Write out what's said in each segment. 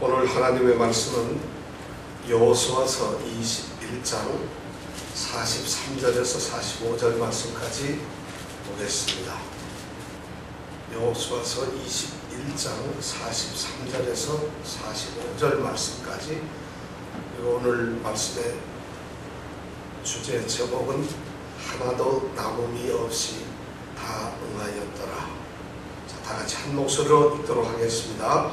오늘 하나님의 말씀은 여호수아서 21장 43절에서 45절 말씀까지 보겠습니다. 여호수아서 21장 43절에서 45절 말씀까지. 오늘 말씀의 주제 제목은 하나도 남음이 없이 다 응하였더라. 자, 다같이 한 목소리로 읽도록 하겠습니다.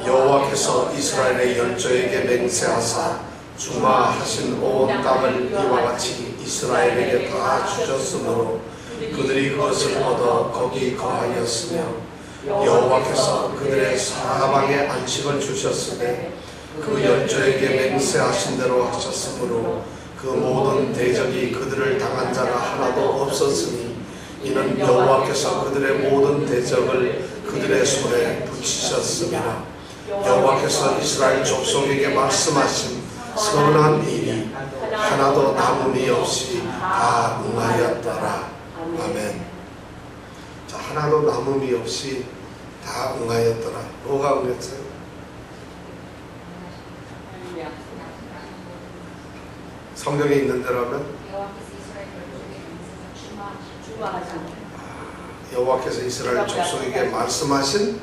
여호와께서 이스라엘의 열조에게 맹세하사 주마하신 온 땅을 이와 같이 이스라엘에게 다 주셨으므로 그들이 그것을 얻어 거기 거하였으며 여호와께서 그들의 사방에 안식을 주셨으되 그 열조에게 맹세하신 대로 하셨으므로 그 모든 대적이 그들을 당한 자가 하나도 없었으니 이는 여호와께서 그들의 모든 대적을 그들의 손에 붙이셨습니다. 여호와께서 이스라엘 족속에게 말씀하신 선한 일이 하나도 남음이 없이 다 응하였더라. 아멘. 자, 하나도 남음이 없이 다 응하였더라. 뭐가 응했어요? 성경에 있는 대로면 여호와께서 이스라엘 족속에게 말씀하신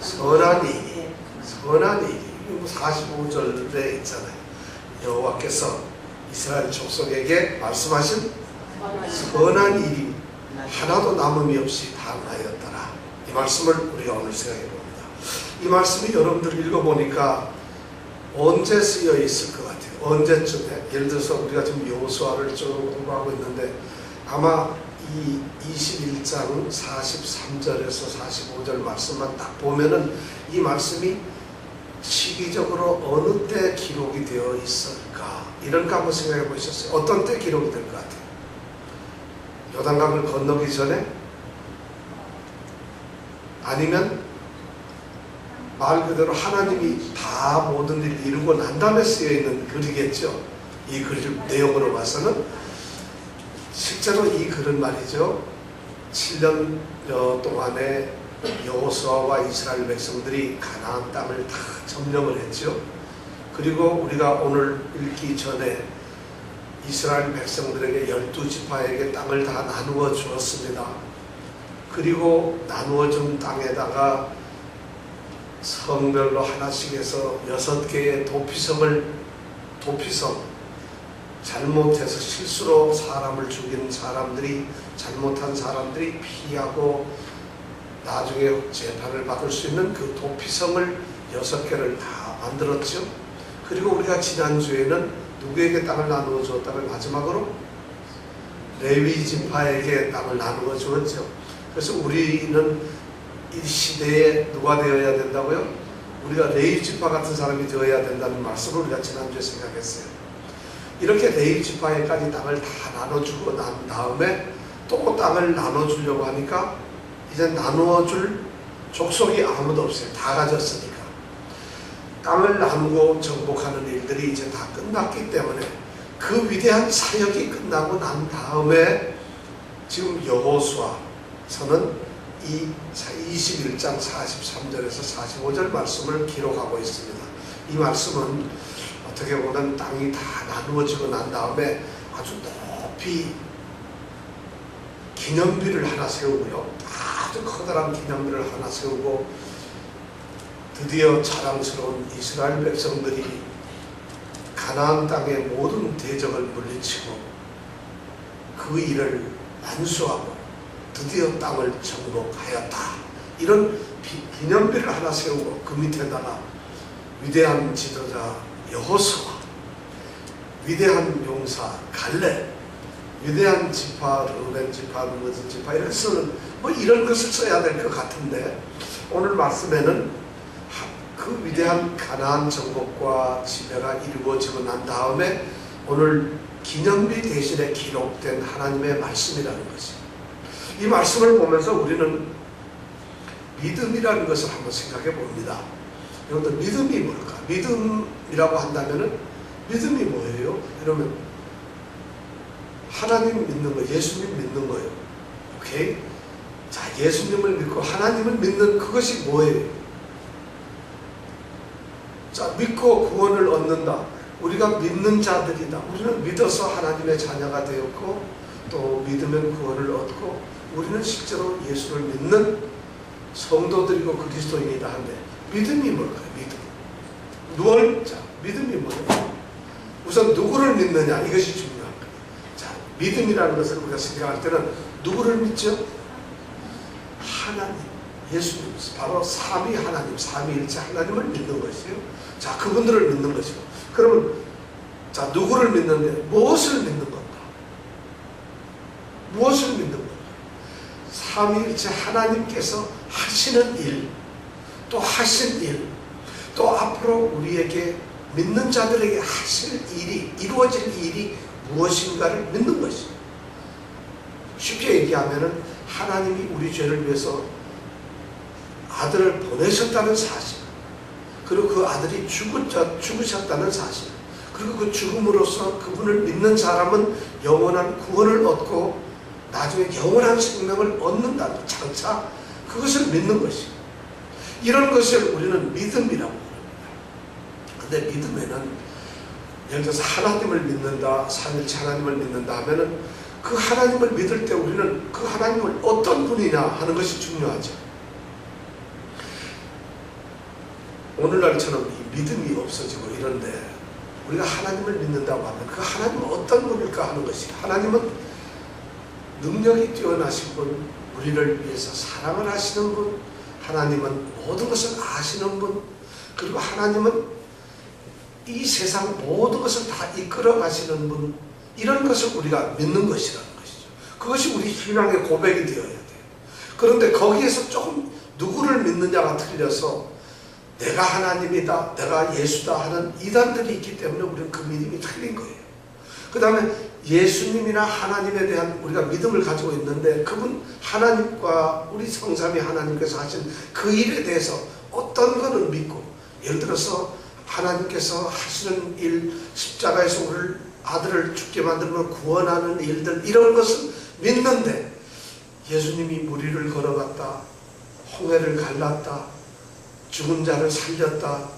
선한 일이, 선한 일이 45절에 있잖아요. 여호와께서 이스라엘 족속에게 말씀하신 선한 일이 하나도 남음이 없이 다 응하였더라. 이 말씀을 우리가 오늘 생각해 봅니다. 이 말씀이 여러분들 읽어보니까 언제 쓰여 있을 것 같아요? 언제쯤에? 예를 들어서 우리가 지금 여호수아를 쭉 공부하고 있는데 아마 이 21장 43절에서 45절 말씀만 딱 보면은 이 말씀이 시기적으로 어느 때 기록이 되어 있을까? 이런 거 한번 생각해 보셨어요? 어떤 때 기록이 될 것 같아요? 요단강을 건너기 전에? 아니면 말 그대로 하나님이 다 모든 일을 이루고 난 다음에 쓰여있는 글이겠죠. 이 글 내용으로 봐서는 실제로 이 글은 말이죠, 7년 동안에 여호수아와 이스라엘 백성들이 가나안 땅을 다 점령을 했죠. 그리고 우리가 오늘 읽기 전에 이스라엘 백성들에게 12지파에게 땅을 다 나누어 주었습니다. 그리고 나누어 준 땅에다가 성별로 하나씩 해서 6개의 도피성, 잘못해서 실수로 사람을 죽인 사람들이, 잘못한 사람들이 피하고 나중에 재판을 받을 수 있는 그 도피성을 6개를 다 만들었죠. 그리고 우리가 지난주에는 누구에게 땅을 나누어 주었다고요? 마지막으로 레위 지파에게 땅을 나누어 주었죠. 그래서 우리는 이 시대에 누가 되어야 된다고요? 우리가 레위 지파 같은 사람이 되어야 된다는 말씀을 우리가 지난주에 생각했어요. 이렇게 레위 지파에까지 땅을 다 나눠주고 난 다음에 또 땅을 나눠주려고 하니까 이제 나누어줄 족속이 아무도 없어요. 다 가졌으니까. 땅을 나누고 정복하는 일들이 이제 다 끝났기 때문에 그 위대한 사역이 끝나고 난 다음에 지금 여호수아서는 이 21장 43절에서 45절 말씀을 기록하고 있습니다. 이 말씀은 어떻게 보면 땅이 다 나누어지고 난 다음에 아주 높이 기념비를 하나 세우고요. 아주 커다란 기념비를 하나 세우고 드디어 자랑스러운 이스라엘 백성들이 가나안 땅의 모든 대적을 물리치고 그 일을 완수하고 드디어 땅을 정복하였다. 이런 기념비를 하나 세우고 그 밑에다가 위대한 지도자 여호수아, 위대한 용사 갈렙, 위대한 지파, 르벤 지파, 무슨 지파 이런 쓰는 뭐 이런 것을 써야 될 것 같은데 오늘 말씀에는 그 위대한 가나안 정복과 지배가 이루어지고 난 다음에 오늘 기념비 대신에 기록된 하나님의 말씀이라는 것이, 이 말씀을 보면서 우리는 믿음이라는 것을 한번 생각해 봅니다. 여러분들 믿음이 뭘까? 믿음이라고 한다면은 믿음이 뭐예요? 그러면 하나님 믿는 거, 예수님 믿는 거예요. 오케이? 자, 예수님을 믿고 하나님을 믿는 그것이 뭐예요? 자, 믿고 구원을 얻는다. 우리가 믿는 자들이다. 우리는 믿어서 하나님의 자녀가 되었고 또 믿으면 구원을 얻고 우리는 실제로 예수를 믿는 성도들이고 그리스도인이다 한데 믿음이 뭘까요? 믿음. 자, 믿음이 뭐예요? 우선 누구를 믿느냐 이것이 중요한 거예요. 자, 믿음이라는 것을 우리가 생각할 때는 누구를 믿죠? 하나님, 예수님, 바로 삼위 하나님, 삼위일체 하나님을 믿는 것이요. 자, 그분들을 믿는 것이고. 그러면 자, 누구를 믿는데 무엇을 믿는 건가? 무엇을 믿는 건가? 삼위일체 하나님께서 하시는 일, 또 하신 일, 또 앞으로 우리에게 믿는 자들에게 하실 일이, 이루어질 일이 무엇인가를 믿는 것이죠. 쉽게 얘기하면은 하나님이 우리 죄를 위해서 아들을 보내셨다는 사실, 그리고 그 아들이 죽으셨다는 사실, 그리고 그 죽음으로써 그분을 믿는 사람은 영원한 구원을 얻고 나중에 영원한 생명을 얻는다는 장차 그것을 믿는 것이에요. 이런 것을 우리는 믿음이라고 합니다. 근데 믿음에는 예를 들어서 하나님을 믿는다, 삼일체 하나님을 믿는다 하면은 그 하나님을 믿을 때 우리는 그 하나님을 어떤 분이냐 하는 것이 중요하죠. 오늘날처럼 이 믿음이 없어지고 이런데 우리가 하나님을 믿는다고 하면 그 하나님은 어떤 분일까 하는 것이, 하나님은 능력이 뛰어나신 분, 우리를 위해서 사랑을 하시는 분, 하나님은 모든 것을 아시는 분, 그리고 하나님은 이 세상 모든 것을 다 이끌어 가시는 분, 이런 것을 우리가 믿는 것이라는 것이죠. 그것이 우리 신앙의 고백이 되어야 돼요. 그런데 거기에서 조금 누구를 믿느냐가 틀려서 내가 하나님이다, 내가 예수다 하는 이단들이 있기 때문에 우리는 그 믿음이 틀린 거예요. 그 다음에 예수님이나 하나님에 대한 우리가 믿음을 가지고 있는데 그분 하나님과 우리 성삼위 하나님께서 하신 그 일에 대해서 어떤 거는 믿고, 예를 들어서 하나님께서 하시는 일, 십자가에서 우리를 아들을 죽게 만들면 구원하는 일들, 이런 것은 믿는데 예수님이 무리를 걸어갔다, 홍해를 갈랐다, 죽은 자를 살렸다,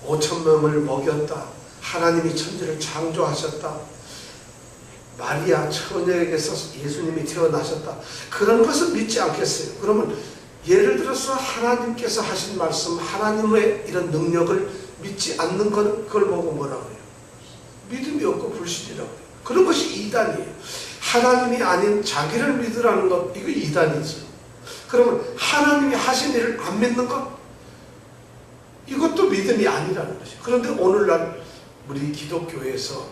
5,000명을 먹였다, 하나님이 천지를 창조하셨다, 마리아 처녀에게서 예수님이 태어나셨다, 그런 것은 믿지 않겠어요. 그러면 예를 들어서 하나님께서 하신 말씀, 하나님의 이런 능력을 믿지 않는 그걸 보고 뭐라고 해요? 믿음이 없고 불신이라고 해요. 그런 것이 이단이에요. 하나님이 아닌 자기를 믿으라는 것, 이거 이단이죠. 그러면 하나님이 하신 일을 안 믿는 것, 이것도 믿음이 아니라는 것이에요. 그런데 오늘날 우리 기독교에서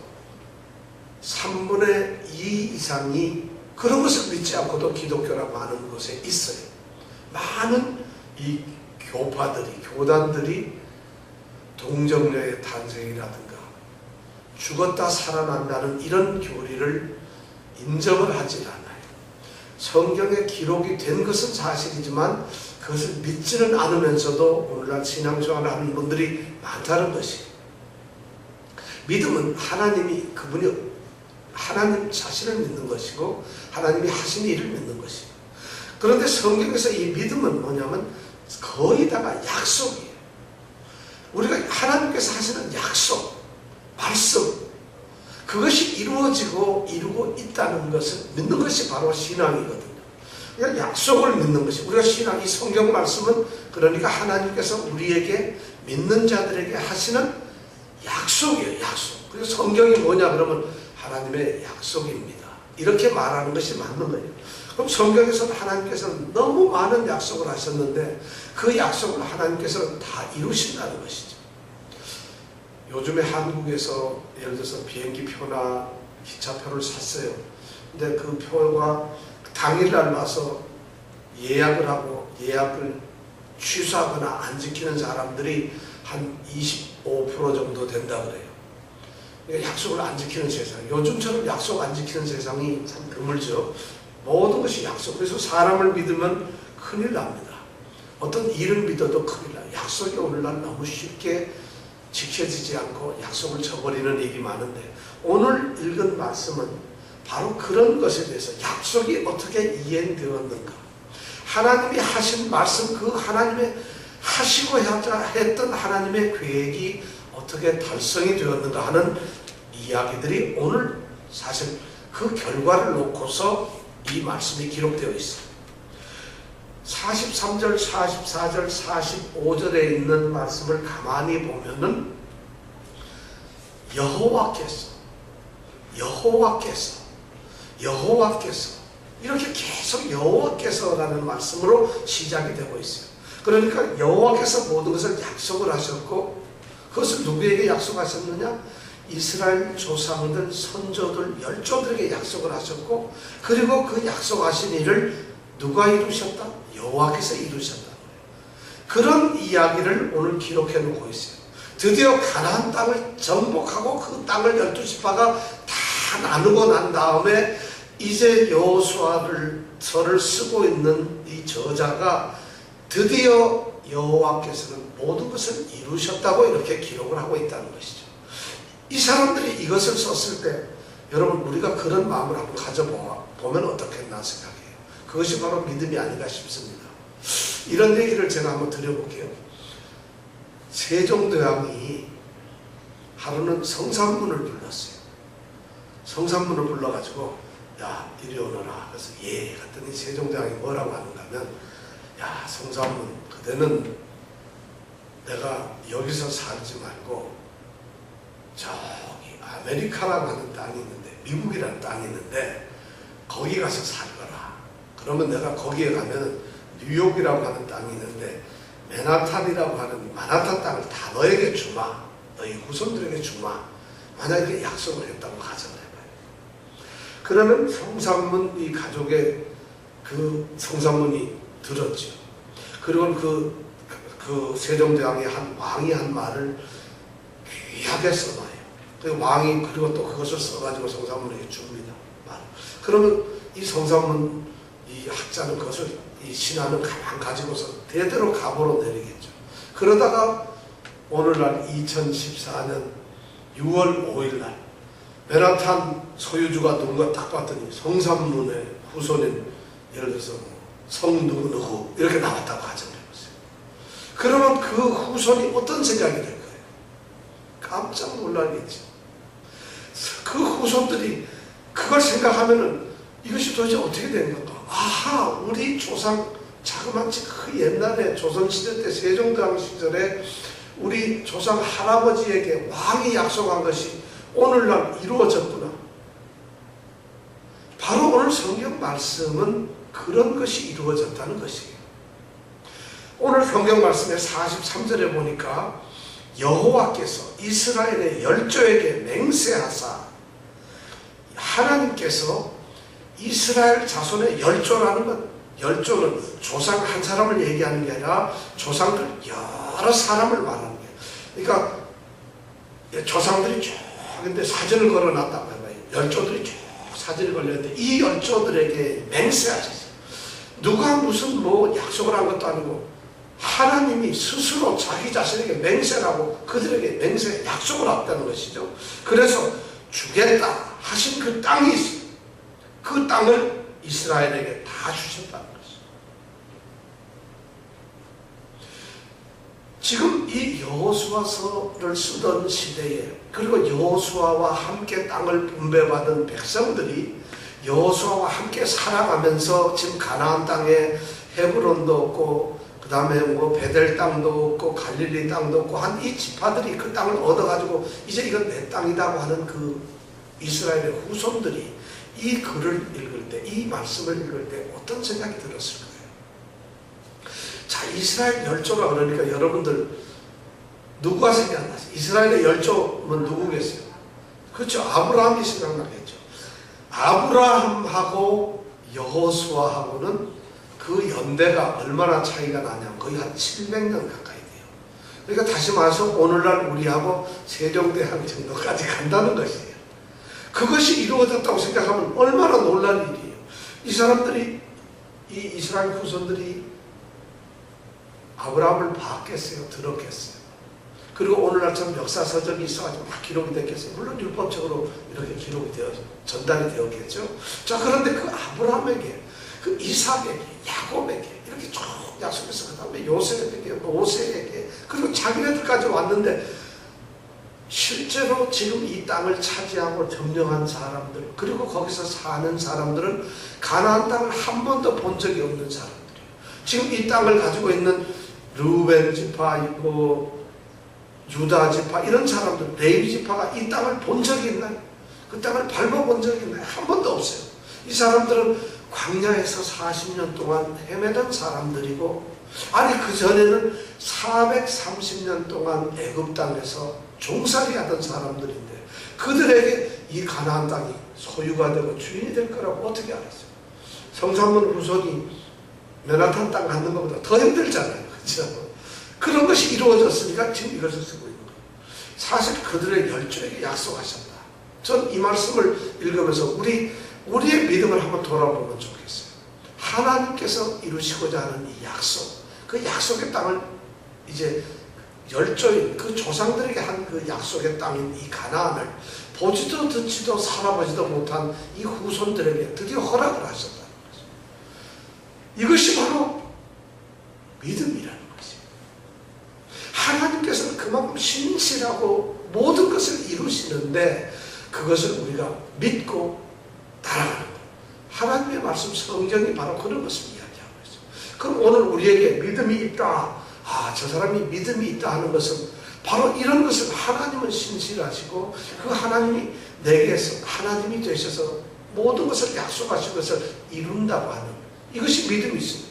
3분의 2 이상이 그런 것을 믿지 않고도 기독교라고 하는 곳에 있어요. 많은 이 교파들이, 교단들이 동정녀의 탄생이라든가 죽었다 살아난다는 이런 교리를 인정을 하지 않아요. 성경에 기록이 된 것은 사실이지만 그것을 믿지는 않으면서도 오늘날 신앙생활을 하는 분들이 많다는 것이에요. 믿음은 하나님이, 그분이 하나님 자신을 믿는 것이고 하나님이 하신 일을 믿는 것이에요. 그런데 성경에서 이 믿음은 뭐냐면 거의 다가 약속이에요. 우리가 하나님께서 하시는 약속, 말씀, 그것이 이루어지고 이루고 있다는 것을 믿는 것이 바로 신앙이거든요. 그러니까 약속을 믿는 것이, 우리가 신앙, 이 성경 말씀은 그러니까 하나님께서 우리에게 믿는 자들에게 하시는 약속이에요. 약속. 그래서 성경이 뭐냐 그러면 하나님의 약속입니다. 이렇게 말하는 것이 맞는 거예요. 그럼 성경에서는 하나님께서는 너무 많은 약속을 하셨는데 그 약속을 하나님께서는 다 이루신다는 것이죠. 요즘에 한국에서 예를 들어서 비행기 표나 기차표를 샀어요. 근데 그 표가 당일날 와서 예약을 하고 예약을 취소하거나 안 지키는 사람들이 한 25% 정도 된다 그래요. 약속을 안 지키는 세상, 요즘처럼 약속 안 지키는 세상이 참 드물죠. 모든 것이 약속. 그래서 사람을 믿으면 큰일 납니다. 어떤 일을 믿어도 큰일 나요. 약속이 오늘날 너무 쉽게 지켜지지 않고 약속을 저버리는 일이 많은데 오늘 읽은 말씀은 바로 그런 것에 대해서 약속이 어떻게 이행되었는가, 하나님이 하신 말씀, 그 하나님의 하시고자 했던 하나님의 계획이 어떻게 달성이 되었는가 하는 이야기들이 오늘 사실 그 결과를 놓고서 이 말씀이 기록되어 있어요. 43절, 44절, 45절에 있는 말씀을 가만히 보면은 여호와께서 이렇게 계속 여호와께서라는 말씀으로 시작이 되고 있어요. 그러니까 여호와께서 모든 것을 약속을 하셨고, 그것을 누구에게 약속하셨느냐? 이스라엘 조상들, 선조들, 열조들에게 약속을 하셨고, 그리고 그 약속하신 일을 누가 이루셨다? 여호와께서 이루셨다. 그런 이야기를 오늘 기록해 놓고 있어요. 드디어 가나안 땅을 정복하고 그 땅을 12지파가 다 나누고 난 다음에 이제 여호수아를 서를 쓰고 있는 이 저자가 드디어 여호와께서는 모든 것을 이루셨다고 이렇게 기록을 하고 있다는 것이죠. 이 사람들이 이것을 썼을 때 여러분 우리가 그런 마음을 한번 가져보면 어떻겠나 생각해요. 그것이 바로 믿음이 아닌가 싶습니다. 이런 얘기를 제가 한번 드려볼게요. 세종대왕이 하루는 성삼문을 불렀어요. 성삼문을 불러가지고 야 이리 오너라. 그래서 예 갔더니 세종대왕이 뭐라고 하는가 하면, 야 성삼문 그대는 내가 여기서 살지 말고 저기 아메리카라고 하는 땅이 있는데, 미국이라는 땅이 있는데 거기 가서 살거라. 그러면 내가 거기에 가면 뉴욕이라고 하는 땅이 있는데 맨하탄이라고 하는 만하탄 땅을 다 너에게 주마. 너희 후손들에게 주마. 만약에 약속을 했다고 가정을 해봐요. 그러면 성삼문 이 가족의 그 성삼문이 들었죠. 그리고 그 세종대왕의 왕이 한 말을 귀하게 써놔요. 그 왕이 그리고 또 그것을 써가지고 성삼문에게 줍니다. 그러면 이 성삼문 이 학자는 그것을 이 신하는 가만 가지고서 대대로 갑으로 내리겠죠. 그러다가 오늘날 2014년 6월 5일날 맨하탄 소유주가 누군가 딱 봤더니 성삼문의 후손인 예를 들어서 성 누구 이렇게 나왔다고 가정해보세요. 그러면 그 후손이 어떤 생각이 될 거예요? 깜짝 놀라겠죠. 그 후손들이 그걸 생각하면은 이것이 도대체 어떻게 되는 건가? 아하, 우리 조상 자그마치 그 옛날에 조선시대 때 세종대왕 시절에 우리 조상 할아버지에게 왕이 약속한 것이 오늘날 이루어졌구나. 바로 오늘 성경 말씀은 그런 것이 이루어졌다는 것이에요. 오늘 성경 말씀의 43절에 보니까 여호와께서 이스라엘의 열조에게 맹세하사, 하나님께서 이스라엘 자손의 열조라는 것, 열조는 조상 한 사람을 얘기하는 게 아니라 조상들 여러 사람을 말하는 거예요. 그러니까 조상들이 쭉 근데 사진을 걸어놨다고 해봐요. 열조들이 쭉 사진을 걸렸는데 이 열조들에게 맹세하셨어요. 누가 무슨 뭐 약속을 한 것도 아니고 하나님이 스스로 자기 자신에게 맹세를 하고 그들에게 맹세, 약속을 했다는 것이죠. 그래서 주겠다 하신 그 땅이 있어요. 그 땅을 이스라엘에게 다 주셨다는 것이죠. 지금 이 여호수아서를 쓰던 시대에, 그리고 여호수아와 함께 땅을 분배받은 백성들이 여호수아와 함께 살아가면서 지금 가나안 땅에 헤브론도 없고 그 다음에 뭐 베델 땅도 없고 갈릴리 땅도 없고 한 이 지파들이 그 땅을 얻어가지고 이제 이건 내 땅이라고 하는 그 이스라엘의 후손들이 이 글을 읽을 때, 이 말씀을 읽을 때 어떤 생각이 들었을 거예요? 자, 이스라엘 열조라 그러니까 여러분들 누구가 생각나세요? 이스라엘의 열조면 누구겠어요? 그렇죠. 아브라함이 생각나겠죠. 아브라함하고 여호수아하고는 그 연대가 얼마나 차이가 나냐면 거의 한 700년 가까이 돼요. 그러니까 다시 말해서 오늘날 우리하고 세종대왕 정도까지 간다는 것이에요. 그것이 이루어졌다고 생각하면 얼마나 놀랄 일이에요. 이 사람들이, 이 이스라엘 후손들이 아브라함을 봤겠어요? 들었겠어요? 그리고 오늘날처럼 역사서적이 있어가지고 막 기록이 됐겠어요? 물론 율법적으로 이렇게 기록이 되어 전달이 되었겠죠. 자, 그런데 그 아브라함에게, 그 이삭에게, 야곱에게 이렇게 쭉 약속해서 그 다음에 요셉에게, 모세에게, 그리고 자기네들까지 왔는데 실제로 지금 이 땅을 차지하고 점령한 사람들, 그리고 거기서 사는 사람들은 가나안 땅을 한 번도 본 적이 없는 사람들이에요. 지금 이 땅을 가지고 있는 르우벤 지파, 유다 지파, 이런 사람들, 레위 지파가 이 땅을 본 적이 있나요? 그 땅을 밟아본 적이 있나요? 한 번도 없어요. 이 사람들은 광야에서 40년 동안 헤매던 사람들이고, 아니 그 전에는 430년 동안 애굽 땅에서 종살이 하던 사람들인데, 그들에게 이 가나안 땅이 소유가 되고 주인이 될 거라고 어떻게 알았어요? 성산문 후손이 맨하탄 땅 갖는 것보다 더 힘들잖아요. 그렇죠? 그런 것이 이루어졌으니까 지금 이것을 쓰고 있는 거예요. 사실 그들의 열조에게 약속하셨다. 전 이 말씀을 읽으면서 우리의 믿음을 한번 돌아보면 좋겠어요. 하나님께서 이루시고자 하는 이 약속, 그 약속의 땅을 이제 열조인 그 조상들에게 한 그 약속의 땅인 이 가나안을 보지도 듣지도 살아보지도 못한 이 후손들에게 드디어 허락을 하셨다는 거죠. 이것이 바로 믿음이라는 것입니다. 하나님께서는 그만큼 신실하고 모든 것을 이루시는데 그것을 우리가 믿고 따라가는 거예요. 하나님의 말씀 성경이 바로 그런 것을 이야기하고 있어요. 그럼 오늘 우리에게 믿음이 있다, 저 사람이 믿음이 있다 하는 것은 바로 이런 것을 하나님은 신실하시고 그 하나님이 내게서 하나님이 되셔서 모든 것을 약속하신 것을 이룬다고 하는, 이것이 믿음이 있습니다.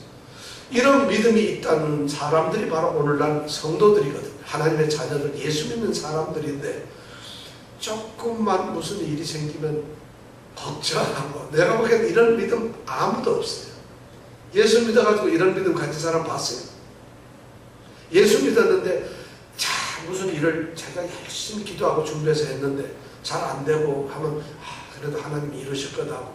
이런 믿음이 있다는 사람들이 바로 오늘날 성도들이거든요. 하나님의 자녀들, 예수 믿는 사람들인데 조금만 무슨 일이 생기면 걱정하고, 내가 보기엔 이런 믿음 아무도 없어요. 예수 믿어가지고 이런 믿음 가진 사람 봤어요? 예수 믿었는데 무슨 일을 자기가 열심히 기도하고 준비해서 했는데 잘 안 되고 하면 그래도 하나님이 이루실 거다고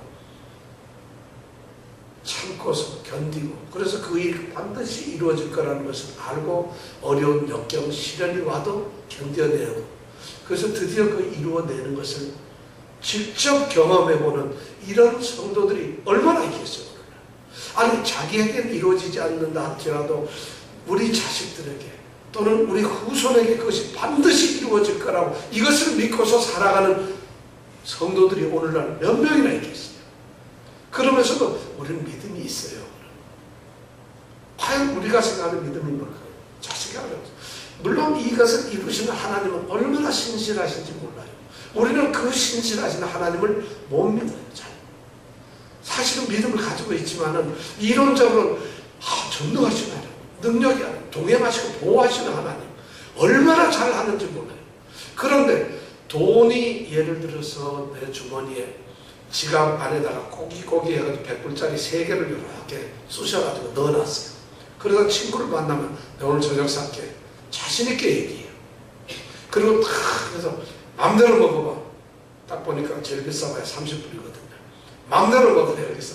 참고서 견디고, 그래서 그 일이 반드시 이루어질 거라는 것을 알고 어려운 역경, 시련이 와도 견뎌내고, 그래서 드디어 그 이루어내는 것을 직접 경험해보는 이런 성도들이 얼마나 있겠어요. 아니 자기에게는 이루어지지 않는다 할지라도 우리 자식들에게 또는 우리 후손에게 그것이 반드시 이루어질 거라고 이것을 믿고서 살아가는 성도들이 오늘날 몇 명이나 있겠어요. 그러면서도 우리는 믿음이 있어요. 과연 우리가 생각하는 믿음이 뭘까요? 자식이 알아요. 물론 이것을 이루시는 하나님은 얼마나 신실하신지 몰라요. 우리는 그 신실하신 하나님을 못 믿어요. 잘. 사실은 믿음을 가지고 있지만은 이론적으로 전능하신 하나님, 능력이 동행하시고 보호하시는 하나님, 얼마나 잘하는지 몰라요. 그런데 돈이 예를 들어서 내 주머니에 지갑 안에다가 꼬기꼬기 해가지고 100불짜리 3개를 이렇게 쑤셔가지고 넣어놨어요. 그러다 친구를 만나면 내가 오늘 저녁 살게 자신있게 얘기해요. 그리고 탁 해서 맘대로 먹어봐. 딱 보니까 제일 비싸봐야 30불이거든요. 맘대로 먹으래 여기서.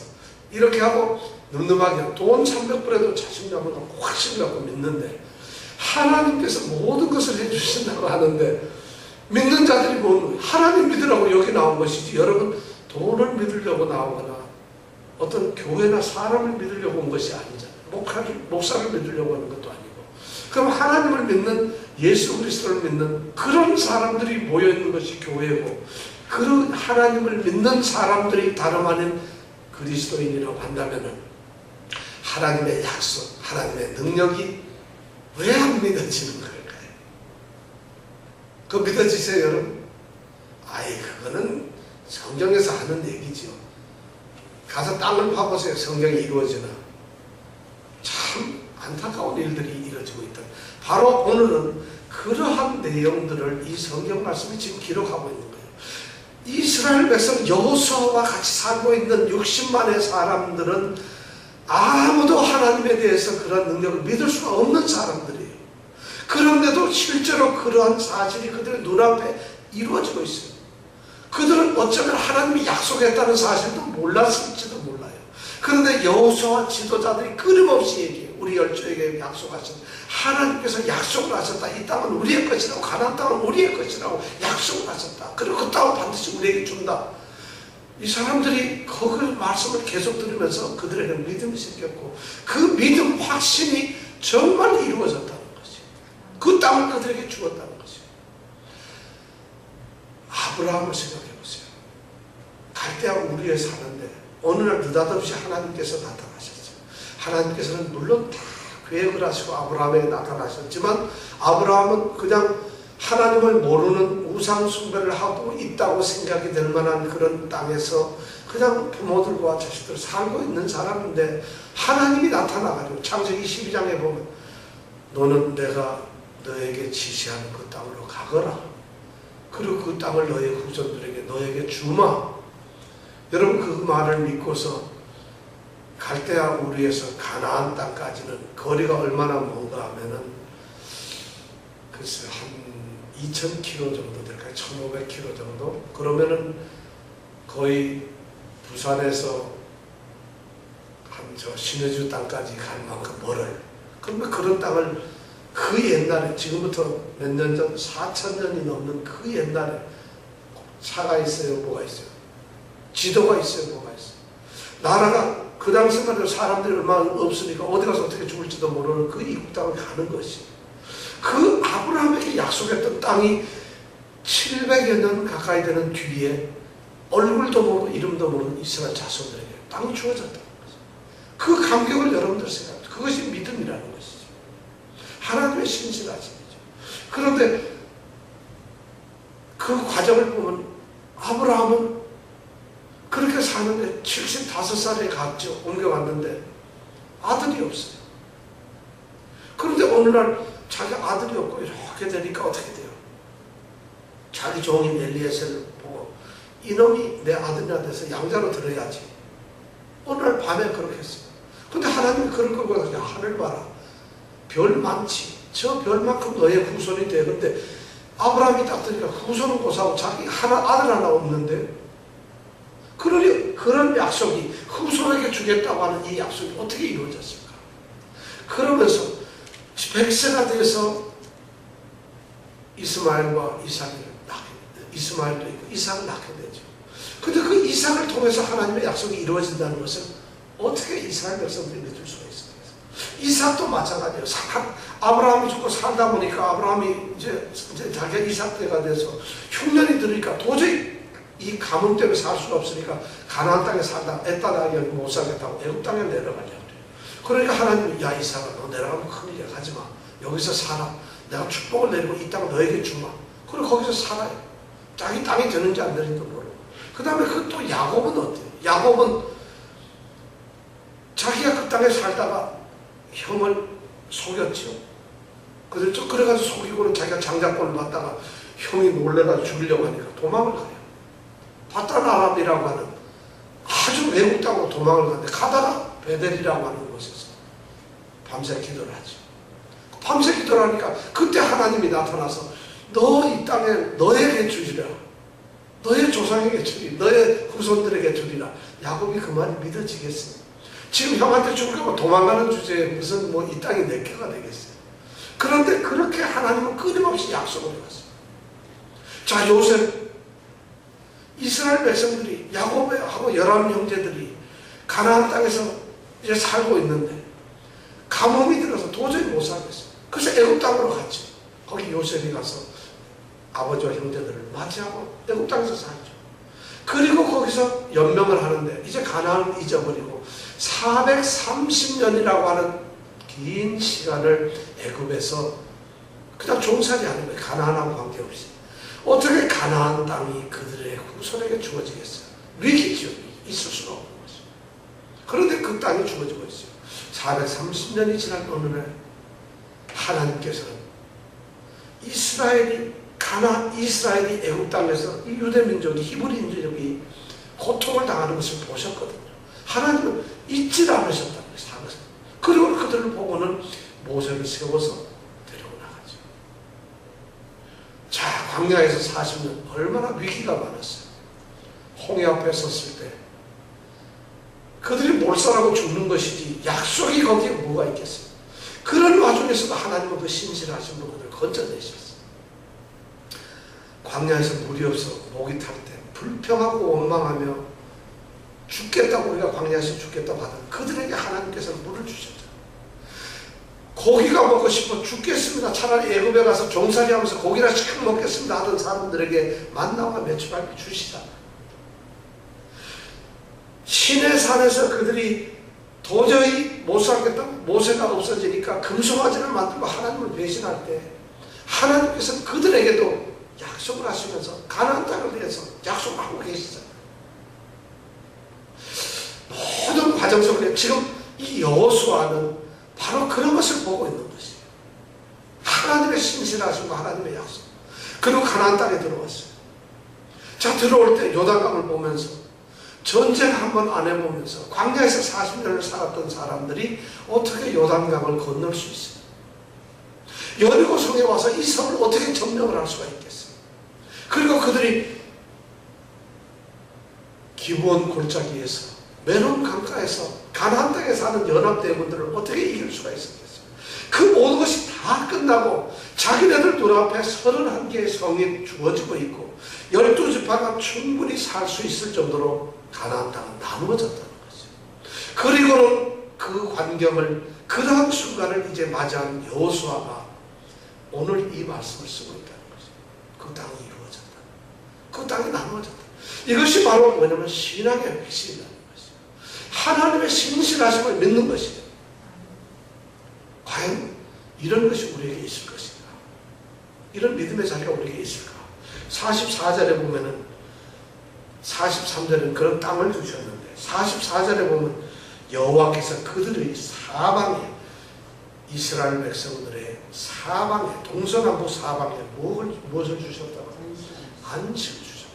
이렇게 하고 늠름하게 돈 300불에도 자신감을 갖고 확신 갖고 믿는데, 하나님께서 모든 것을 해주신다고 하는데 믿는 자들이 뭐 하나님 믿으라고 여기 나온 것이지, 여러분 돈을 믿으려고 나오거나 어떤 교회나 사람을 믿으려고 온 것이 아니잖아요. 목사를 믿으려고 하는 것도 아니고. 그럼 하나님을 믿는, 예수 그리스도를 믿는 그런 사람들이 모여있는 것이 교회고, 그런 하나님을 믿는 사람들이 다름 아닌 그리스도인이라고 한다면 하나님의 약속, 하나님의 능력이 왜 안 믿어지는 걸까요? 그거 믿어지세요 여러분? 그거는 성경에서 하는 얘기죠. 가서 땅을 파보세요. 성경이 이루어지나. 참 안타까운 일들이 이루어지고 있다. 바로 오늘은 그러한 내용들을 이 성경 말씀이 지금 기록하고 있는 거예요. 이스라엘 백성 여호수아와 같이 살고 있는 60만의 사람들은 아무도 하나님에 대해서 그런 능력을 믿을 수가 없는 사람들이에요. 그런데도 실제로 그러한 사실이 그들의 눈앞에 이루어지고 있어요. 그들은 어쩌면 하나님이 약속했다는 사실도 몰랐을지도 몰라요. 그런데 여호수아와 지도자들이 끊임없이 얘기해요. 우리 열조에게 약속하신, 하나님께서 약속을 하셨다. 이 땅은 우리의 것이라고, 가나안 땅은 우리의 것이라고 약속을 하셨다. 그리고 그 땅은 반드시 우리에게 준다. 이 사람들이 그 말씀을 계속 들으면서 그들에게 믿음이 생겼고, 그 믿음 확신이 정말 이루어졌다는 것이에요. 그 땅을 그들에게 주었다는 것이에요. 아브라함을 생각해 보세요. 갈대아 우르에 사는데 어느 날 느닷없이 하나님께서 나타나셨어요. 하나님께서는 물론 다 계획을 하시고 아브라함에게 나타나셨지만 아브라함은 그냥 하나님을 모르는 우상 숭배를 하고 있다고 생각이 될 만한 그런 땅에서 그냥 부모들과 자식들 살고 있는 사람인데 하나님이 나타나가지고 창세기 12장에 보면 너는 내가 너에게 지시하는 그 땅으로 가거라. 그리고 그 땅을 너의 후손들에게 너에게 주마. 여러분 그 말을 믿고서 갈대아 우르에서 가나안 땅까지는 거리가 얼마나 먼가 하면은 글쎄 한 2000km 정도 될까요? 1500km 정도? 그러면은 거의 부산에서 한 저 신의주 땅까지 갈 만큼 멀어요. 그러면 그런 땅을 그 옛날에 지금부터 몇 년 전 4000년이 넘는 그 옛날에 차가 있어요? 뭐가 있어요? 지도가 있어요? 뭐가 있어요? 나라가 그 당시만 해도 사람들이 얼마나 없으니까 어디 가서 어떻게 죽을지도 모르는 그 이국 땅을 가는 것이 그 아브라함에게 약속했던 땅이 700여 년 가까이 되는 뒤에 얼굴도 모르고 이름도 모르는 이스라엘 자손들에게 땅이 주어졌다는 거죠. 그 감격을 여러분들 생각해요. 그것이 믿음이라는 것이죠. 하나님의 신실하심이죠. 그런데 그 과정을 보면 아브라함은 그렇게 사는데 75살에 갔죠. 옮겨갔는데 아들이 없어요. 그런데 어느 날 자기 아들이 없고 이렇게 되니까 어떻게 돼요? 자기 종인 엘리에셀을 보고 이놈이 내 아들이나 돼서 양자로 들어야지. 어느 날 밤에 그렇게 했어요. 근데 하나님이 그럴 거고 하늘 봐라. 별 많지. 저 별만큼 너의 후손이 돼. 근데 아브라함이 딱 들으니까 후손은 고사하고 자기 아들 하나 없는데 그러니 그런 약속이 후손에게 주겠다고 하는 이 약속이 어떻게 이루어졌을까? 그러면서 100세가 돼서 이스마엘과 이스마엘도 있고 이삭을 낳게 되죠. 근데 그 이삭을 통해서 하나님의 약속이 이루어진다는 것은 어떻게 이스라엘 백성들이 믿을 수가 있습니까? 이삭도 마찬가지예요. 아브라함이 죽고 살다 보니까 아브라함이 이제 자기가 이삭 때가 돼서 흉년이 들으니까 도저히 이 가뭄 때문에 살 수가 없으니까 가나안 땅에 살다 애따라 여기 못 살겠다고 애굽 땅에 내려가려고 그래요. 그러니까 하나님이 야 이삭아 너 내려가면 큰일이야 가지마. 여기서 살아. 내가 축복을 내리고 이 땅을 너에게 주마. 그리고 거기서 살아요. 자기 땅이 되는지 안 되는지도 모르고. 그 다음에 그 또 야곱은 어때요? 야곱은 자기가 그 땅에 살다가 형을 속였죠. 그래가지고 속이고는 자기가 장자권을 받다가 형이 놀래가지고 죽이려고 하니까 도망을 가요. 바단 아람이라고 하는 아주 외국 땅으로 도망을 가는데 가다가 베델이라고 하는 곳에서 밤새 기도를 하죠. 밤새 기도를 하니까 그때 하나님이 나타나서 너 이 땅에 너에게 주리라. 너의 조상에게 주리. 너의 후손들에게 주리라. 야곱이 그 말이 믿어지겠어요? 지금 형한테 죽으려고 도망가는 주제에 무슨 뭐 이 땅이 내 개가 되겠어요? 그런데 그렇게 하나님은 끊임없이 약속을 해왔어요. 자, 요셉 이스라엘 백성들이 야곱하고 11형제들이 가나안 땅에서 이제 살고 있는데 가뭄이 들어서 도저히 못 살겠어요. 그래서 애굽 땅으로 갔죠. 거기 요셉이 가서 아버지와 형제들을 맞이하고 애굽 땅에서 살죠. 그리고 거기서 연명을 하는데 이제 가나안을 잊어버리고 430년이라고 하는 긴 시간을 애굽에서 그냥 종살이 하는 거예요. 가나안하고 관계없이. 어떻게 가나안 땅이 그들의 후손에게 주어지겠어요? 위기죠. 있을 수가 없는 거죠. 그런데 그 땅이 주어지고 있어요. 430년이 지난 어느 날 하나님께서는 이스라엘이 애굽 땅에서 이 유대 민족이 히브리 민족이 고통을 당하는 것을 보셨거든요. 하나님은 잊지 않으셨다는 거예요. 그리고 그들을 보고는 모세를 세워서 데리고 나가죠. 자, 광야에서 40년 얼마나 위기가 많았어요. 홍해 앞에 섰을 때 그들이 몰살하고 죽는 것이지 약속이 거기에 뭐가 있겠어요. 그런 와중에서도 하나님은 그 신실하심으로 그들을 건져내셨어요. 광야에서 물이 없어 목이 탈 때 불평하고 원망하며 죽겠다고 우리가 광야에서 죽겠다고 하던 그들에게 하나님께서 물을 주셨죠. 고기가 먹고 싶어 죽겠습니다. 차라리 애굽에 가서 종살이 하면서 고기나 시켜 먹겠습니다 하던 사람들에게 만나와 메추라기 주시다. 시내산에서 그들이 도저히 못 살겠다, 모세가 없어지니까 금송아지를 만들고 하나님을 배신할 때 하나님께서 그들에게도 약속을 하시면서 가나안 땅을 위해서 약속하고 계시잖아요. 모든 과정 속에 지금 이 여호수아는 바로 그런 것을 보고 있는 것이에요. 하나님의 신실하심과 하나님의 약속. 그리고 가나안 땅에 들어왔어요. 자, 들어올 때 요단강을 보면서 전쟁 한 번 안 해보면서 광야에서 40년을 살았던 사람들이 어떻게 요단강을 건널 수 있어요? 여리고성에 와서 이 성을 어떻게 점령을 할 수가 있겠어요? 그리고 그들이 기브온 골짜기에서 메론 강가에서 가나안 땅에 사는 연합대군들을 어떻게 이길 수가 있었겠어요? 그 모든 것이 다 끝나고 자기네들 눈앞에 31개의 성이 주어지고 있고 12지파가 충분히 살 수 있을 정도로 가나안 땅은 나누어졌다는 거죠. 그리고는 그 광경을, 그러한 순간을 이제 맞이한 여호수아가 오늘 이 말씀을 쓰고 있다는 거죠. 그 땅이 이루어졌다. 그 땅이 나누어졌다. 이것이 바로 뭐냐면 신앙의 핵심이라는 것이죠. 하나님의 신실하심을 믿는 것이죠. 과연 이런 것이 우리에게 있을 것인가? 이런 믿음의 자리가 우리에게 있을까? 44절에 보면은 43절은 그런 땅을 주셨는데 44절에 보면 여호와께서 그들의 사방에, 이스라엘 백성들의 사방에, 동서남북 사방에 무엇을 주셨다고? 안식을 주셨다.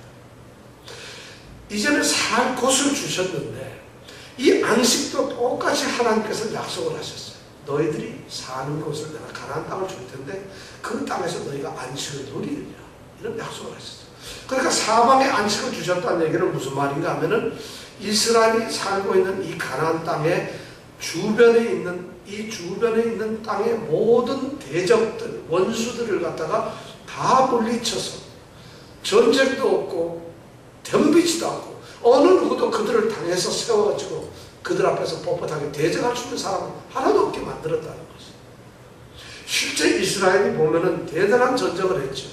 이제는 살 곳을 주셨는데 이 안식도 똑같이 하나님께서 약속을 하셨어요. 너희들이 사는 곳을 내가 가나안 땅을 줄 텐데 그 땅에서 너희가 안식을 누리리라. 이런 약속을 하셨어요. 그러니까 사방에 안식을 주셨다는 얘기는 무슨 말인가 하면은 이스라엘이 살고 있는 이 가나안 땅의 주변에 있는 땅의 모든 대적들, 원수들을 갖다가 다 물리쳐서 전쟁도 없고 덤비지도 않고 어느 누구도 그들을 당해서 세워가지고 그들 앞에서 뻣뻣하게 대적할 수 있는 사람은 하나도 없게 만들었다는 것이죠. 실제 이스라엘이 보면은 대단한 전쟁을 했죠.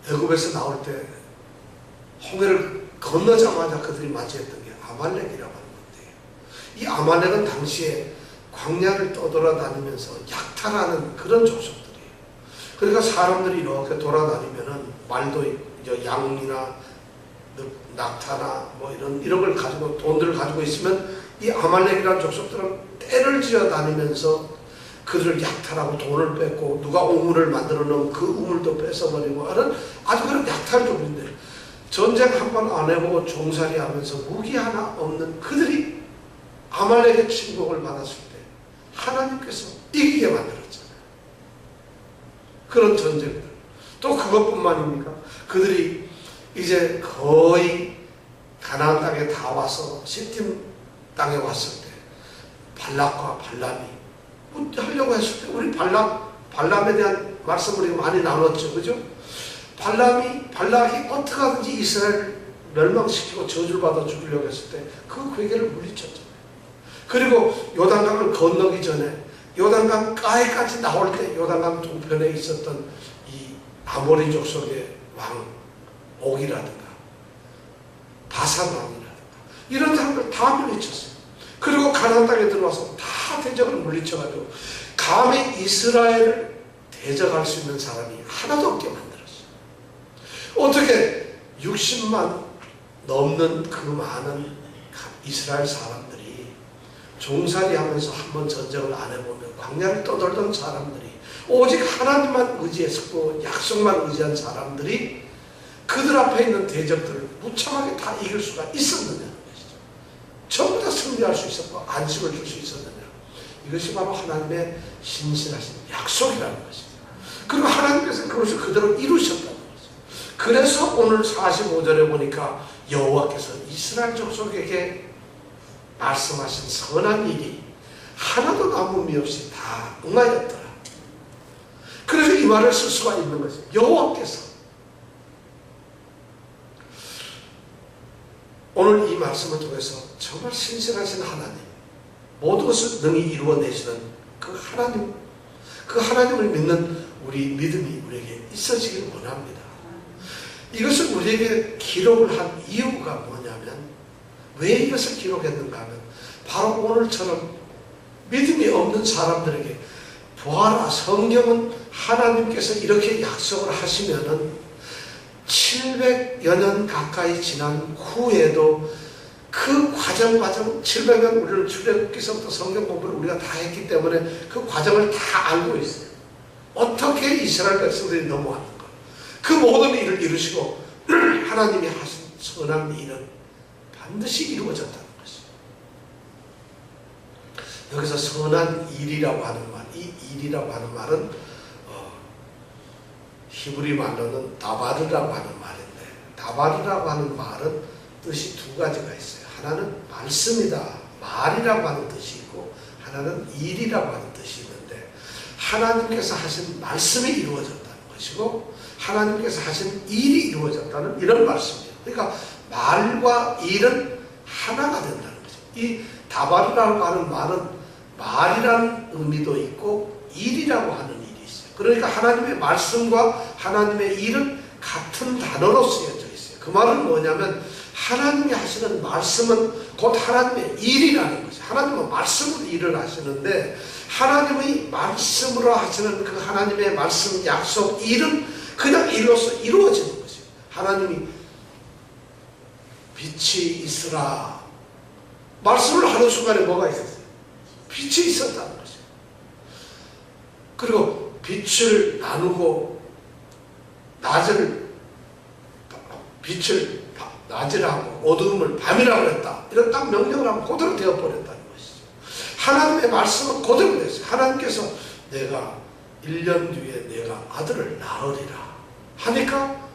애굽에서 나올 때 홍해를 건너자마자 그들이 맞이했던 게 아말렉이라고 하는 건데, 이 아말렉은 당시에 광야를 떠돌아다니면서 약탈하는 그런 족속들이에요. 그러니까 사람들이 이렇게 돌아다니면은 말도 양이나 낙타나 뭐 이런 걸 가지고, 돈들을 가지고 있으면 이 아말렉이라는 족속들은 떼를 지어 다니면서 그들을 약탈하고 돈을 뺏고, 누가 우물을 만들어 놓으면 그 우물도 뺏어버리고 하는 아주 그런 약탈족인데, 전쟁 한 번 안 해보고 종살이 하면서 무기 하나 없는 그들이 아말렉의 침공을 받았을 때 하나님께서 이기게 만들었잖아요. 그런 전쟁들. 또 그것뿐만입니까? 그들이 이제 거의 가나안 땅에 다 와서 시팀 땅에 왔을 때 발락과 발람이 하려고 했을 때, 우리 발람에 대한 말씀을 많이 나눴죠. 그죠? 발락이 어떻게 하든지 이스라엘을 멸망시키고 저주를 받아 죽이려고 했을 때 그 괴계를 물리쳤잖아요. 그리고 요단강을 건너기 전에 요단강 가에까지 나올 때 요단강 동편에 있었던 이 아모리 족속의 왕 옥이라든가 바산 왕이라든가 이런 사람들 다 물리쳤어요. 그리고 가나안 땅에 들어와서 다 대적을 물리쳐가지고 감히 이스라엘을 대적할 수 있는 사람이 하나도 없게 만들었어요. 어떻게 60만 넘는 그 많은 이스라엘 사람들이 종살이 하면서 한번 전쟁을 안 해보면 광야를 떠돌던 사람들이, 오직 하나님만 의지했고 약속만 의지한 사람들이 그들 앞에 있는 대적들을 무참하게 다 이길 수가 있었느냐는 것이죠. 전부 다 승리할 수 있었고 안식을 줄 수 있었느냐. 이것이 바로 하나님의 신실하신 약속이라는 것이죠. 그리고 하나님께서 그것을 그대로 이루셨다는 거죠. 그래서 오늘 45절에 보니까 여호와께서 이스라엘 족속에게 말씀하신 선한 일이 하나도 남음이 없이 다 응하였더라. 그래서 이 말을 쓸 수가 있는 거죠. 여호와께서. 오늘 이 말씀을 통해서 정말 신실하신 하나님, 모든 것을 능히 이루어내시는 그 하나님, 그 하나님을 믿는 우리 믿음이 우리에게 있어지길 원합니다. 이것을 우리에게 기록을 한 이유가 뭐냐면, 왜 이것을 기록했는가 하면 바로 오늘처럼 믿음이 없는 사람들에게 보아라, 성경은 하나님께서 이렇게 약속을 하시면은 700여 년 가까이 지난 후에도 그 과정 700년 우리는 출애굽기서부터 성경 공부를 우리가 다 했기 때문에 그 과정을 다 알고 있어요. 어떻게 이스라엘 백성들이 넘어왔는가, 그 모든 일을 이루시고 하나님이 하신 선한 일은 반드시 이루어졌다는 것이죠. 여기서 선한 일이라고 하는 말, 이 일이라고 하는 말은 히브리 말로는 다바르라고 하는 말인데, 다바르라고 하는 말은 뜻이 두 가지가 있어요. 하나는 말씀이다, 말이라고 하는 뜻이 있고, 하나는 일이라고 하는 뜻이 있는데, 하나님께서 하신 말씀이 이루어졌다는 것이고 하나님께서 하신 일이 이루어졌다는 이런 말씀이에요. 그러니까 말과 일은 하나가 된다는 거죠. 이 다바르라고 하는 말은 말이라는 의미도 있고 일이라고 하는 일이 있어요. 그러니까 하나님의 말씀과 하나님의 일은 같은 단어로 쓰여져 있어요. 그 말은 뭐냐면, 하나님이 하시는 말씀은 곧 하나님의 일이라는 거죠. 하나님은 말씀으로 일을 하시는데, 하나님의 말씀으로 하시는 그 하나님의 말씀, 약속, 일은 그냥 일로서 이루어지는 거죠. 하나님이 빛이 있으라 말씀을 하는 순간에 뭐가 있었어요? 빛이 있었다는 거죠. 그리고 빛을 나누고 빛을 낮이라고 어두움을 밤이라고 했다, 이런 딱 명령을 하면 그대로 되어버렸다는 것이죠. 하나님의 말씀은 그대로 됐어요. 하나님께서 내가 1년 뒤에 내가 아들을 낳으리라 하니까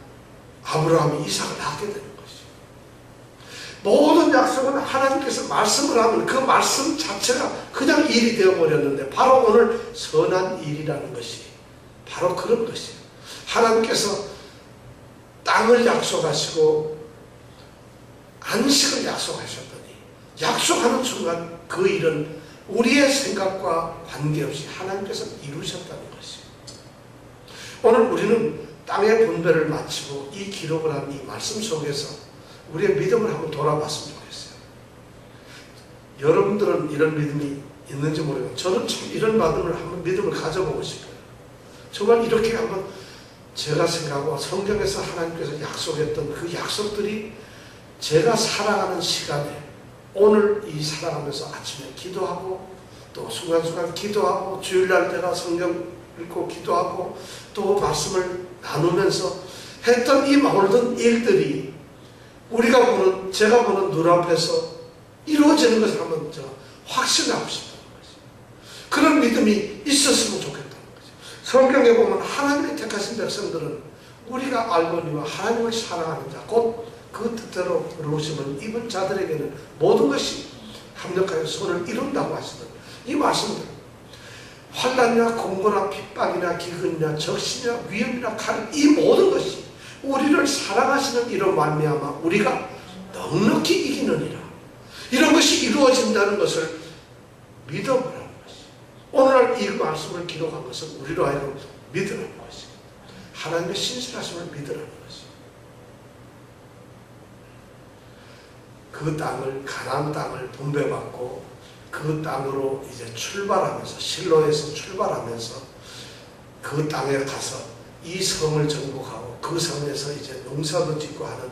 아브라함이 이삭을 낳게 되는 것이죠. 모든 약속은 하나님께서 말씀을 하면 그 말씀 자체가 그냥 일이 되어버렸는데, 바로 오늘 선한 일이라는 것이 바로 그런 것이에요. 하나님께서 땅을 약속하시고 안식을 약속하셨더니, 약속하는 순간 그 일은 우리의 생각과 관계없이 하나님께서 이루셨다는 것이에요. 오늘 우리는 땅의 분배를 마치고 이 기록을 한 이 말씀 속에서 우리의 믿음을 한번 돌아봤으면 좋겠어요. 여러분들은 이런 믿음이 있는지 모르겠어요. 저는 참 이런 믿음을 가져보고 싶어요. 정말 이렇게 한번 제가 생각하고 성경에서 하나님께서 약속했던 그 약속들이 제가 살아가는 시간에, 오늘 이 살아가면서 아침에 기도하고 또 순간순간 기도하고 주일날 제가 성경 읽고 기도하고 또 말씀을 나누면서 했던 이 모든 일들이 우리가 보는, 제가 보는 눈앞에서 이루어지는 것을 한번 제가 확신하고 싶다는 거죠. 그런 믿음이 있었으면 좋겠다는 거죠. 성경에 보면 하나님의 택하신 백성들은 우리가 알거니와 하나님을 사랑하는 자, 곧 그 뜻대로 부르심을 입은 자들에게는 모든 것이 합력하여 선을 이룬다고 하시는 이 말씀들, 환난이나 공고나 핍박이나 기근이나 적신이나 위험이나 칼, 이 모든 것이 우리를 사랑하시는 이로 말미암아 우리가 넉넉히 이기느니라, 이런 것이 이루어진다는 것을 믿어보라는 것이, 오늘날 이 말씀을 기록한 것은 우리로 하여금 믿으라는 것이, 하나님의 신실하심을 믿으라는 것이. 그 땅을, 가나안 땅을 분배받고 그 땅으로 이제 출발하면서, 실로에서 출발하면서 그 땅에 가서 이 성을 정복하고 그 성에서 이제 농사도 짓고 하는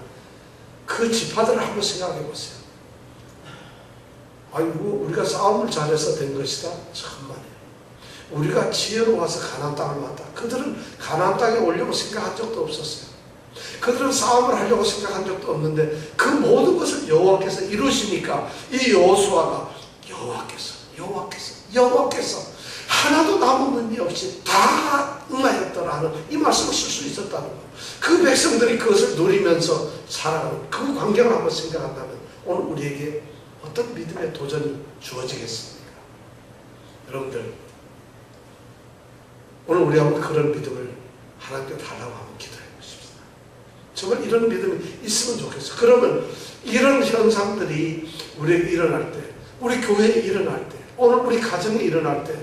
그 지파들을 한번 생각해 보세요. 아이고, 우리가 싸움을 잘해서 된 것이다? 참말이에요. 우리가 지혜로워서 가나안 땅을 왔다. 그들은 가나안 땅에 오려고 생각한 적도 없었어요. 그들은 싸움을 하려고 생각한 적도 없는데 그 모든 것을 여호와께서 이루시니까 이 여호수아가 여호와께서 하나도 남은 일 없이 다 응하였더라는 이 말씀을 쓸 수 있었다는 거예요. 그 백성들이 그것을 누리면서 살아가는 그 광경을 한번 생각한다면 오늘 우리에게 어떤 믿음의 도전이 주어지겠습니까? 여러분들, 오늘 우리 한번 그런 믿음을 하나님께 달라고 한번 기도해 보십시다. 정말 이런 믿음이 있으면 좋겠어요. 그러면 이런 현상들이 우리에게 일어날 때, 우리 교회에 일어날 때 오늘 우리 가정이 일어날 때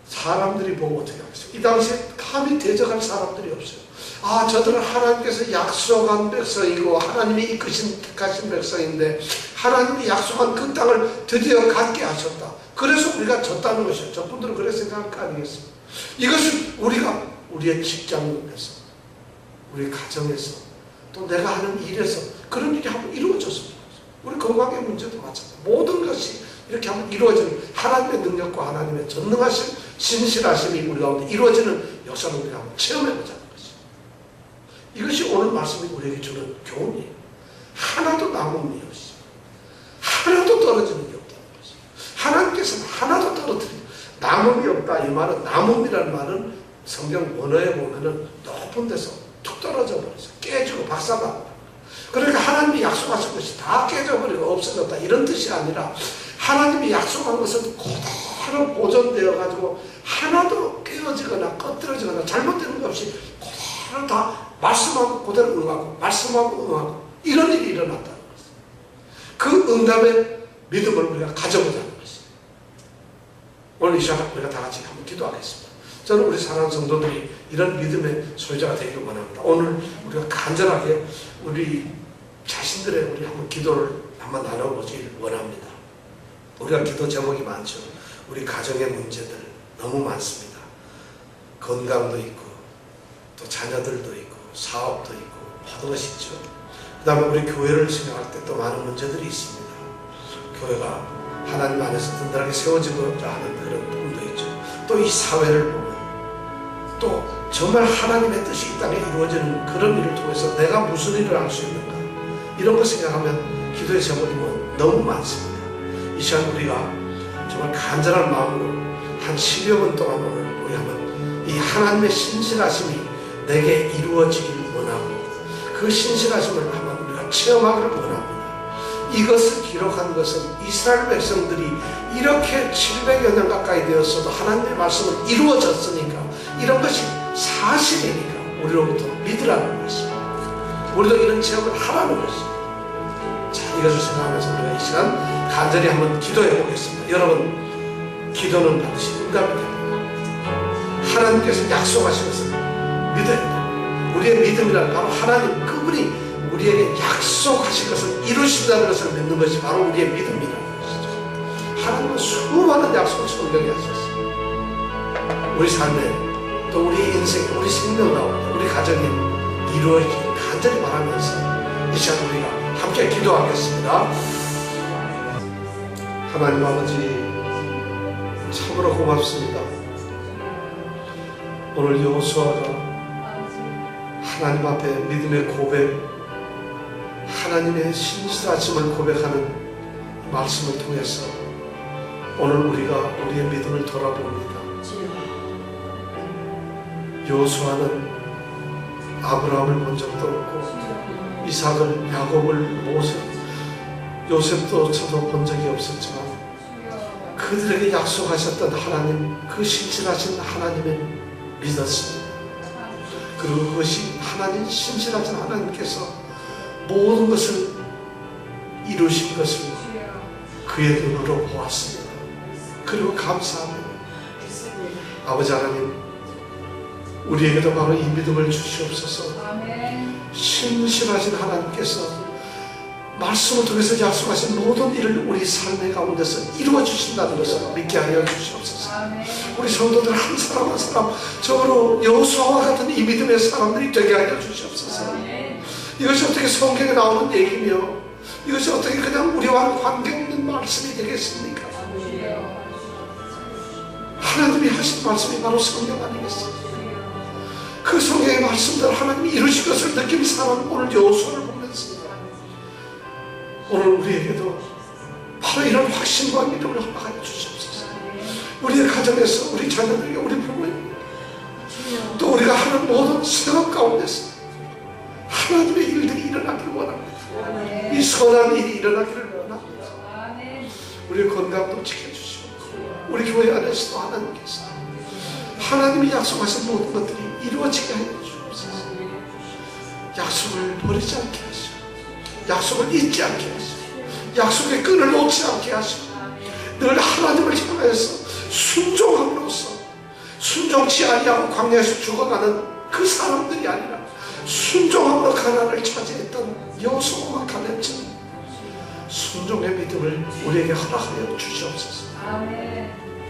사람들이 보고 어떻게 하겠어요? 이 당시에 감히 대적할 사람들이 없어요. 아, 저들은 하나님께서 약속한 백성이고 하나님이 이끄신 택하신 백성인데 하나님이 약속한 그 땅을 드디어 갖게 하셨다. 그래서 우리가 졌다는 것이죠. 저분들은 그렇게 생각할 거 아니겠습니까? 이것을 우리가 우리의 직장에서, 우리 가정에서, 또 내가 하는 일에서 그런 일이 한번 이루어졌으면 좋겠어요. 우리 건강의 문제도 마찬가지예요. 모든 것이 이렇게 한번 이루어지는 하나님의 능력과 하나님의 전능하신 신실하심이 우리 가운데 이루어지는 역사를 우리가 한번 체험해보자는 것이죠. 이것이 오늘 말씀이 우리에게 주는 교훈이에요. 하나도 남은 일 없이, 하나도 떨어지는 게 없다는 것이죠. 하나님께서는 하나도 떨어뜨리지, 남음이 없다. 이 말은, 남음이라는 말은 성경 원어에 보면은 높은 데서 툭 떨어져 버려서 깨지고 박살나고, 그러니까 하나님이 약속하신 것이 다 깨져버리고 없어졌다 이런 뜻이 아니라 하나님이 약속한 것은 그대로 보존되어 가지고 하나도 깨어지거나 꺼뜨려지거나 잘못되는 것 없이 그대로 다 말씀하고 그대로 응하고 말씀하고 응하고 이런 일이 일어났다는 것이죠. 그 응답의 믿음을 우리가 가져보자는 것이죠. 오늘 이 시간 우리가 다 같이 한번 기도하겠습니다. 저는 우리 사랑하는 성도들이 이런 믿음의 소유자가 되기를 원합니다. 오늘 우리가 간절하게 우리 자신들의 우리 한번 기도를 한번 나눠보길 원합니다. 우리가 기도 제목이 많죠. 우리 가정의 문제들 너무 많습니다. 건강도 있고 또 자녀들도 있고 사업도 있고 모든 것이 있죠. 그 다음에 우리 교회를 생각할 때 또 많은 문제들이 있습니다. 교회가 하나님 안에서 든든하게 세워지고자 하는 그런 부분도 있죠. 또 이 사회를 보면 또 정말 하나님의 뜻이 이 땅에 이루어지는 그런 일을 통해서 내가 무슨 일을 할 수 있는가, 이런 것 생각하면 기도의 제목이 너무 많습니다. 이 시간 우리가 정말 간절한 마음으로 한 10여 분 동안 오늘 우리 한번 이 하나님의 신실하심이 내게 이루어지기를 원하고 그 신실하심을 한번 우리가 체험하기를 원합니다. 이것을 기록한 것은 이스라엘 백성들이 이렇게 700여 년 가까이 되었어도 하나님의 말씀은 이루어졌으니까, 이런 것이 사실이니까 우리로부터 믿으라는 것입니다. 우리도 이런 체험을 하라는 것입니다. 자, 이것을 생각하면서 우리가 이 시간 간절히 한번 기도해 보겠습니다. 여러분, 기도는 반드시 응답이 됩니다. 하나님께서 약속하신 것을 믿어야 됩니다. 우리의 믿음이란 바로 하나님, 그분이 우리에게 약속하신 것을 이루신다는 것을 믿는 것이 바로 우리의 믿음이라는 것이죠. 하나님은 수많은 약속을 성경에 하셨어요. 우리 삶에 또 우리 인생에 우리 생명 가운데 우리 가정에 이루어지길 간절히 바라면서 이 시간 우리가 함께 기도하겠습니다. 하나님 아버지, 참으로 고맙습니다. 오늘 여호수아가 하나님 앞에 믿음의 고백, 하나님의 신실하심을 고백하는 말씀을 통해서 오늘 우리가 우리의 믿음을 돌아봅니다. 여호수아는 아브라함을 본 적도 없고 이삭을, 야곱을, 모세, 요셉도 저도 본 적이 없었지만 그들에게 약속하셨던 하나님, 그 신실하신 하나님을 믿었습니다. 그리고 그것이 하나님, 신실하신 하나님께서 모든 것을 이루신 것을 그의 눈으로 보았습니다. 그리고 감사합니다. 아버지 하나님, 우리에게도 바로 이 믿음을 주시옵소서. 신실하신 하나님께서 말씀을 통해서 약속하신 모든 일을 우리 삶의 가운데서 이루어 주신다는 것을 믿게 하여 주시옵소서. 우리 성도들 한 사람 한 사람 적으로 여호수아와 같은 이 믿음의 사람들이 되게 하여 주시옵소서. 이것이 어떻게 성경에 나오는 얘기며 이것이 어떻게 그냥 우리와 관계없는 말씀이 되겠습니까? 하나님이 하신 말씀이 바로 성경 아니겠습니까? 그 성경의 말씀대로 하나님이 이루신 것을 느낀 사람은 오늘 여호수아를 보면서 오늘 우리에게도 바로 이런 확신과 믿음을 허락하여 주시옵소서. 우리의 가정에서, 우리 자녀들에게, 우리 부모님, 또 우리가 하는 모든 생업 가운데서 하나님의 일들이 일어나기를 원합니다. 이 선한 일이 일어나기를 원합니다. 우리의 건강도 지켜주시고 우리 교회 안에서도 하나님께서 하나님이 약속하신 모든 것들이 이루어지게 하여 주옵소서. 약속을 버리지 않게 하시고 약속을 잊지 않게 하시고 약속의 끈을 놓지 않게 하시고 늘 하나님을 향하여서 순종함으로써 순종치 아니하고 광야에서 죽어가는 그 사람들이 아니라 순종함으로 가나안을 차지했던 여호수아와 갈렙처럼 순종의 믿음을 우리에게 허락하여 주시옵소서. 아멘.